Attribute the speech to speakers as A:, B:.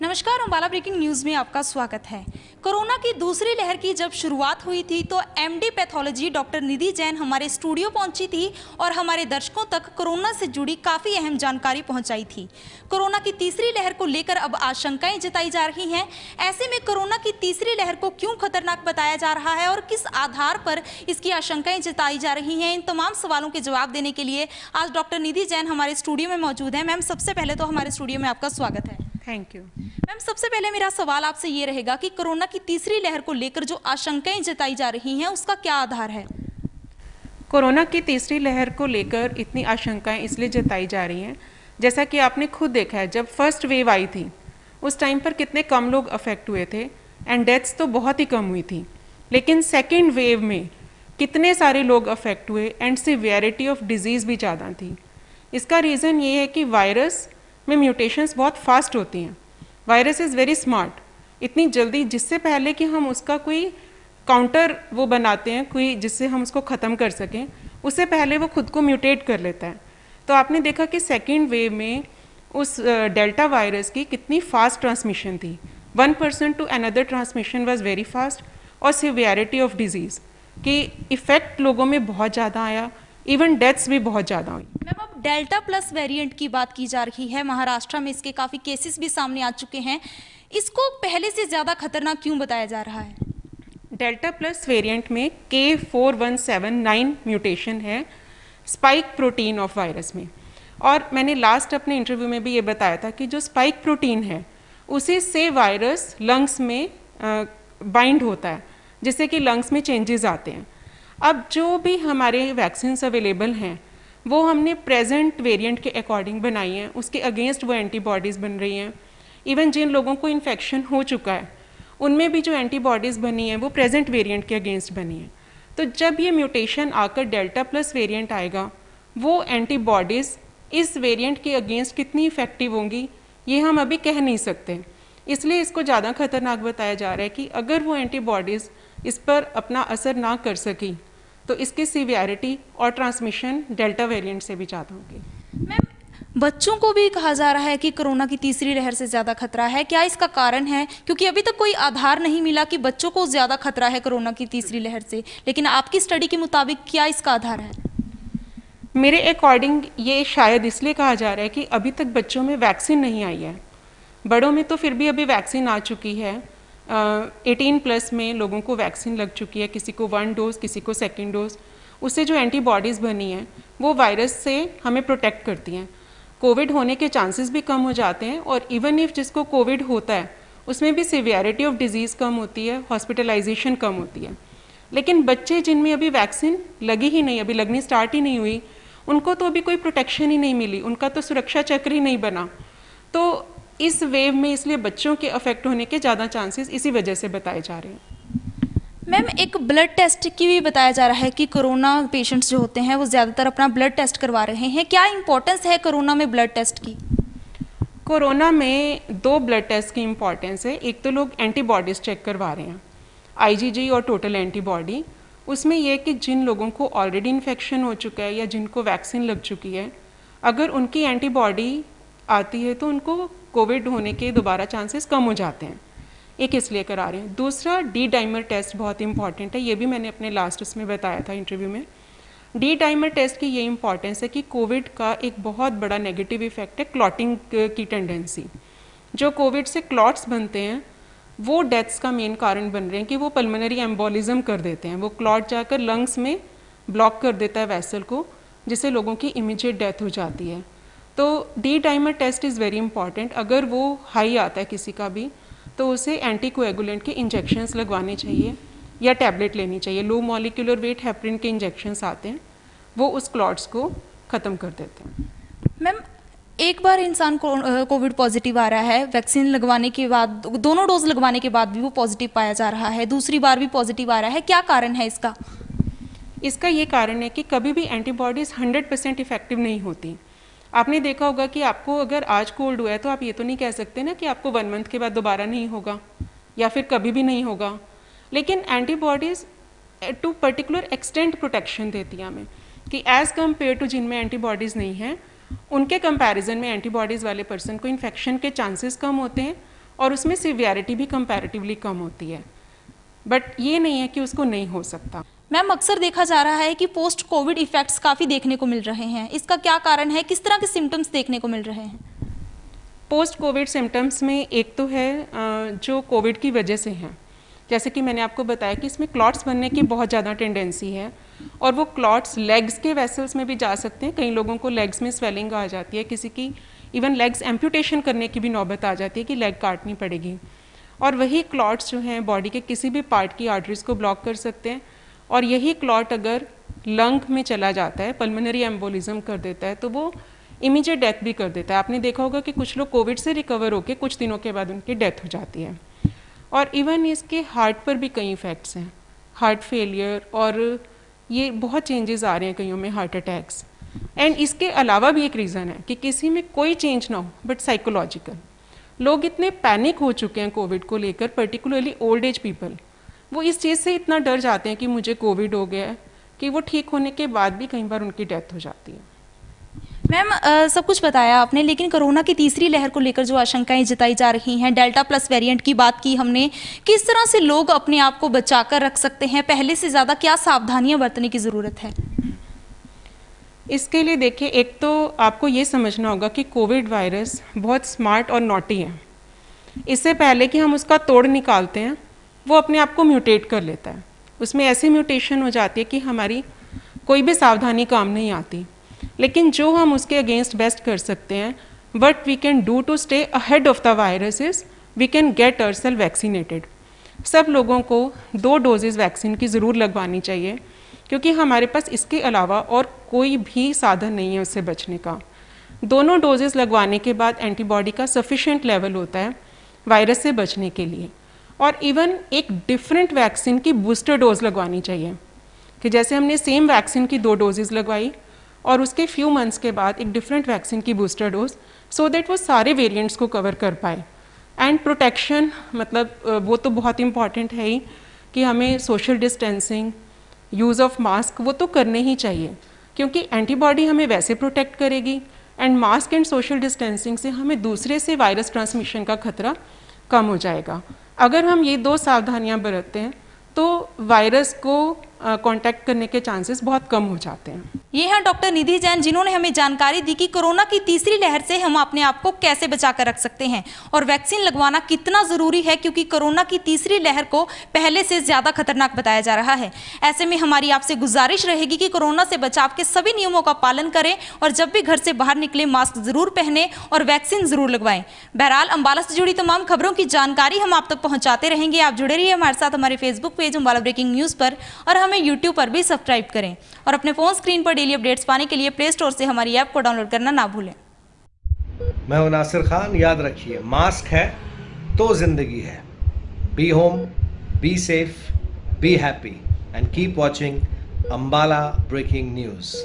A: नमस्कार, Ambala breaking news में आपका स्वागत है। कोरोना की दूसरी लहर की जब शुरुआत हुई थी तो एमडी पैथोलॉजी डॉक्टर निधि जैन हमारे स्टूडियो पहुंची थी और हमारे दर्शकों तक कोरोना से जुड़ी काफ़ी अहम जानकारी पहुंचाई थी। कोरोना की तीसरी लहर को लेकर अब आशंकाएं जताई जा रही हैं। ऐसे में कोरोना की तीसरी लहर को क्यों खतरनाक बताया जा रहा है और किस आधार पर इसकी आशंकाएं जताई जा रही हैं, इन तमाम सवालों के जवाब देने के लिए आज डॉक्टर निधि जैन हमारे स्टूडियो में मौजूद हैं। मैम, सबसे पहले तो हमारे स्टूडियो में आपका स्वागत है।
B: थैंक यू
A: मैम, सबसे पहले मेरा सवाल आपसे ये रहेगा कि कोरोना की तीसरी लहर को लेकर जो आशंकाएं जताई जा रही हैं उसका क्या आधार है?
B: कोरोना की तीसरी लहर को लेकर इतनी आशंकाएं इसलिए जताई जा रही हैं, जैसा कि आपने खुद देखा है, जब फर्स्ट वेव आई थी उस टाइम पर कितने कम लोग अफेक्ट हुए थे एंड डेथ्स तो बहुत ही कम हुई थी। लेकिन सेकेंड वेव में कितने सारे लोग अफेक्ट हुए एंड सिवियरिटी ऑफ डिजीज़ भी ज़्यादा थी। इसका रीज़न ये है कि वायरस में म्यूटेशंस बहुत फास्ट होती हैं। वायरस इज़ वेरी स्मार्ट, इतनी जल्दी, जिससे पहले कि हम उसका कोई काउंटर वो बनाते हैं, कोई जिससे हम उसको ख़त्म कर सकें, उससे पहले वो खुद को म्यूटेट कर लेता है। तो आपने देखा कि सेकेंड वेव में उस डेल्टा वायरस की कितनी फास्ट ट्रांसमिशन थी। 1% to another transmission was very fast, और सिवियरिटी ऑफ डिजीज़ कि इफ़ेक्ट लोगों में बहुत ज़्यादा आया, इवन डेथ्स भी बहुत ज़्यादा हुई।
A: मैम, अब डेल्टा प्लस वेरिएंट की बात की जा रही है। महाराष्ट्र में इसके काफ़ी केसेस भी सामने आ चुके हैं। इसको पहले से ज़्यादा खतरनाक क्यों बताया जा रहा है?
B: डेल्टा प्लस वेरिएंट में K4179 म्यूटेशन है स्पाइक प्रोटीन ऑफ वायरस में, और मैंने लास्ट अपने इंटरव्यू में भी ये बताया था कि जो स्पाइक प्रोटीन है उसी से वायरस लंग्स में बाइंड होता है, जिससे कि लंग्स में चेंजेस आते हैं। अब जो भी हमारे वैक्सीन्स अवेलेबल हैं वो हमने प्रेजेंट वेरिएंट के अकॉर्डिंग बनाई हैं, उसके अगेंस्ट वो एंटीबॉडीज़ बन रही हैं। इवन जिन लोगों को इन्फेक्शन हो चुका है उनमें भी जो एंटीबॉडीज़ बनी हैं वो प्रेजेंट वेरिएंट के अगेंस्ट बनी हैं। तो जब ये म्यूटेशन आकर डेल्टा प्लस वेरिएंट आएगा, वो एंटीबॉडीज़ इस वेरिएंट के अगेंस्ट कितनी इफ़ेक्टिव होंगी ये हम अभी कह नहीं सकते। इसलिए इसको ज़्यादा खतरनाक बताया जा रहा है कि अगर वो एंटीबॉडीज़ इस पर अपना असर ना कर सकी तो इसकी सिवियरिटी और ट्रांसमिशन डेल्टा वेरिएंट से भी ज़्यादा होगी।
A: मैम, बच्चों को भी कहा जा रहा है कि कोरोना की तीसरी लहर से ज़्यादा खतरा है। क्या इसका कारण है? क्योंकि अभी तक कोई आधार नहीं मिला कि बच्चों को ज़्यादा खतरा है कोरोना की तीसरी लहर से, लेकिन आपकी स्टडी के मुताबिक क्या इसका आधार है?
B: मेरे अकॉर्डिंग ये शायद इसलिए कहा जा रहा है कि अभी तक बच्चों में वैक्सीन नहीं आई है। बड़ों में तो फिर भी अभी वैक्सीन आ चुकी है। 18 प्लस में लोगों को वैक्सीन लग चुकी है, किसी को 1 डोज, किसी को 2nd डोज। उससे जो एंटीबॉडीज़ बनी हैं वो वायरस से हमें प्रोटेक्ट करती हैं। कोविड होने के चांसेस भी कम हो जाते हैं, और इवन इफ जिसको कोविड होता है उसमें भी सिवियरिटी ऑफ डिजीज़ कम होती है, हॉस्पिटलाइजेशन कम होती है। लेकिन बच्चे जिनमें अभी वैक्सीन लगी ही नहीं, अभी लगनी स्टार्ट ही नहीं हुई, उनको तो अभी कोई प्रोटेक्शन ही नहीं मिली, उनका तो सुरक्षा चक्र ही नहीं बना। तो इस वेव में इसलिए बच्चों के अफेक्ट होने के ज़्यादा चांसेस इसी वजह से बताए जा रहे हैं।
A: मैम, एक ब्लड टेस्ट की भी बताया जा रहा है कि कोरोना पेशेंट्स जो होते हैं वो ज़्यादातर अपना ब्लड टेस्ट करवा रहे हैं। क्या इंपॉर्टेंस है कोरोना में ब्लड टेस्ट की?
B: कोरोना में 2 ब्लड टेस्ट की इम्पॉर्टेंस है। एक तो लोग एंटीबॉडीज़ चेक करवा रहे हैं, IgG और टोटल एंटीबॉडी। उसमें यह कि जिन लोगों को ऑलरेडी इन्फेक्शन हो चुका है या जिनको वैक्सीन लग चुकी है, अगर उनकी एंटीबॉडी आती है तो उनको कोविड होने के दोबारा चांसेस कम हो जाते हैं। एक इसलिए करा रहे हैं। दूसरा, डी डाइमर टेस्ट बहुत इंपॉर्टेंट है, ये भी मैंने अपने लास्ट उसमें बताया था इंटरव्यू में। डी डाइमर टेस्ट की ये इंपॉर्टेंस है कि कोविड का एक बहुत बड़ा नेगेटिव इफेक्ट है क्लॉटिंग की टेंडेंसी। जो कोविड से क्लॉट्स बनते हैं वो डेथ्स का मेन कारण बन रहे हैं कि वो पल्मोनरी एम्बोलिज्म कर देते हैं, वो क्लॉट जाकर लंग्स में ब्लॉक कर देता है वेसल को, जिससे लोगों की इमीडिएट डेथ हो जाती है। तो D dimer test is very important. अगर वो हाई आता है किसी का भी तो उसे एंटीकोएगुलेंट के इंजेक्शंस लगवाने चाहिए या टैबलेट लेनी चाहिए। लो मॉलिक्यूलर वेट हेपरिन के इंजेक्शंस आते हैं, वो उस क्लॉट्स को ख़त्म कर देते हैं।
A: मैम, एक बार इंसान को कोविड पॉजिटिव आ रहा है, वैक्सीन लगवाने के बाद, दोनों डोज लगवाने के बाद भी वो पॉजिटिव पाया जा रहा है, दूसरी बार भी पॉजिटिव आ रहा है, क्या कारण है इसका?
B: इसका ये कारण है कि कभी भी एंटीबॉडीज़ 100% इफेक्टिव नहीं होती। आपने देखा होगा कि आपको अगर आज कोल्ड हुआ है तो आप ये तो नहीं कह सकते ना कि आपको 1 मंथ के बाद दोबारा नहीं होगा या फिर कभी भी नहीं होगा। लेकिन antibodies to particular extent protection देती हैं हमें, कि एज़ कम्पेयर टू जिनमें एंटीबॉडीज़ नहीं हैं उनके कंपैरिजन में एंटीबॉडीज़ वाले पर्सन को इन्फेक्शन के चांसेस कम होते हैं और उसमें सिवियरिटी भी कंपैरेटिवली कम होती है, बट ये नहीं है कि उसको नहीं हो सकता।
A: मैम, अक्सर देखा जा रहा है कि पोस्ट कोविड इफेक्ट्स काफ़ी देखने को मिल रहे हैं, इसका क्या कारण है, किस तरह के सिम्टम्स देखने को मिल रहे हैं?
B: पोस्ट कोविड सिम्टम्स में एक तो है जो कोविड की वजह से हैं, जैसे कि मैंने आपको बताया कि इसमें क्लॉट्स बनने की बहुत ज़्यादा टेंडेंसी है, और वो क्लॉट्स लेग्स के वेसल्स में भी जा सकते हैं। कई लोगों को लेग्स में स्वेलिंग आ जाती है, किसी की इवन लेग्स एम्पूटेशन करने की भी नौबत आ जाती है कि लेग काटनी पड़ेगी। और वही क्लॉट्स जो हैं बॉडी के किसी भी पार्ट की आर्टरीज को ब्लॉक कर सकते हैं, और यही क्लॉट अगर लंग में चला जाता है, पल्मोनरी एम्बोलिज्म कर देता है, तो वो इमीडिएट डेथ भी कर देता है। आपने देखा होगा कि कुछ लोग कोविड से रिकवर होकर कुछ दिनों के बाद उनकी डेथ हो जाती है। और इवन इसके हार्ट पर भी कई इफ़ेक्ट्स हैं, हार्ट फेलियर, और ये बहुत चेंजेस आ रहे हैं कईयों में, हार्ट अटैक्स। एंड इसके अलावा भी एक रीज़न है कि किसी में कोई चेंज ना हो बट साइकोलॉजिकल। लोग इतने पैनिक हो चुके हैं कोविड को लेकर, पर्टिकुलरली ओल्ड एज पीपल, वो इस चीज़ से इतना डर जाते हैं कि मुझे कोविड हो गया है, कि वो ठीक होने के बाद भी कई बार उनकी डेथ हो जाती है।
A: मैम, सब कुछ बताया आपने, लेकिन कोरोना की तीसरी लहर को लेकर जो आशंकाएं जताई जा रही हैं, डेल्टा प्लस वेरिएंट की बात की हमने, किस तरह से लोग अपने आप को बचाकर रख सकते हैं? पहले से ज़्यादा क्या सावधानियां बरतने की ज़रूरत है?
B: इसके लिए देखिए, एक तो आपको ये समझना होगा कि कोविड वायरस बहुत स्मार्ट और नॉटी है। इससे पहले कि हम उसका तोड़ निकालते हैं, वो अपने आप को म्यूटेट कर लेता है। उसमें ऐसी म्यूटेशन हो जाती है कि हमारी कोई भी सावधानी काम नहीं आती। लेकिन जो हम उसके अगेंस्ट बेस्ट कर सकते हैं, what we can do to stay ahead of the virus is we can get ourselves vaccinated. सब लोगों को 2 डोजेज़ वैक्सीन की ज़रूर लगवानी चाहिए, क्योंकि हमारे पास इसके अलावा और कोई भी साधन नहीं है उससे बचने का। दोनों डोजेज़ लगवाने के बाद एंटीबॉडी का सफिशिएंट लेवल होता है वायरस से बचने के लिए। और इवन एक डिफरेंट वैक्सीन की बूस्टर डोज लगवानी चाहिए, कि जैसे हमने सेम वैक्सीन की 2 डोजेज़ लगवाई और उसके फ्यू मंथ्स के बाद एक डिफरेंट वैक्सीन की बूस्टर डोज, सो दैट वो सारे वेरिएंट्स को कवर कर पाए। एंड प्रोटेक्शन, मतलब वो तो बहुत इंपॉर्टेंट है ही, कि हमें social distancing, use of mask वो तो करने ही चाहिए, क्योंकि एंटीबॉडी हमें वैसे प्रोटेक्ट करेगी, and mask and social distancing से हमें दूसरे से वायरस ट्रांसमिशन का खतरा कम हो जाएगा। अगर हम ये 2 सावधानियां बरतते हैं तो वायरस को कांटेक्ट करने के चांसेस बहुत कम हो जाते हैं।
A: ये हैं डॉक्टर निधि जैन, जिन्होंने हमें जानकारी दी कि कोरोना की तीसरी लहर से हम अपने आप को कैसे बचा कर रख सकते हैं और वैक्सीन लगवाना कितना ज़रूरी है, क्योंकि कोरोना की तीसरी लहर को पहले से ज़्यादा खतरनाक बताया जा रहा है। ऐसे में हमारी आपसे गुजारिश रहेगी कि कोरोना से बचाव के सभी नियमों का पालन करें और जब भी घर से बाहर निकले मास्क ज़रूर पहने और वैक्सीन ज़रूर लगवाएं। बहरहाल, अंबाला से जुड़ी तमाम खबरों की जानकारी हम आप तक पहुँचाते रहेंगे। आप जुड़े रहिए हमारे साथ हमारे Facebook page Ambala breaking news पर, और हमें यूट्यूब पर भी सब्सक्राइब करें। और अपने फ़ोन स्क्रीन पर डेली अपडेट्स पाने के लिए प्ले स्टोर से हमारी ऐप को डाउनलोड करना ना भूलें।
C: मैं हूं नासिर खान। याद रखिए, मास्क है तो जिंदगी है। Be home, be safe, be happy and keep watching Ambala breaking news.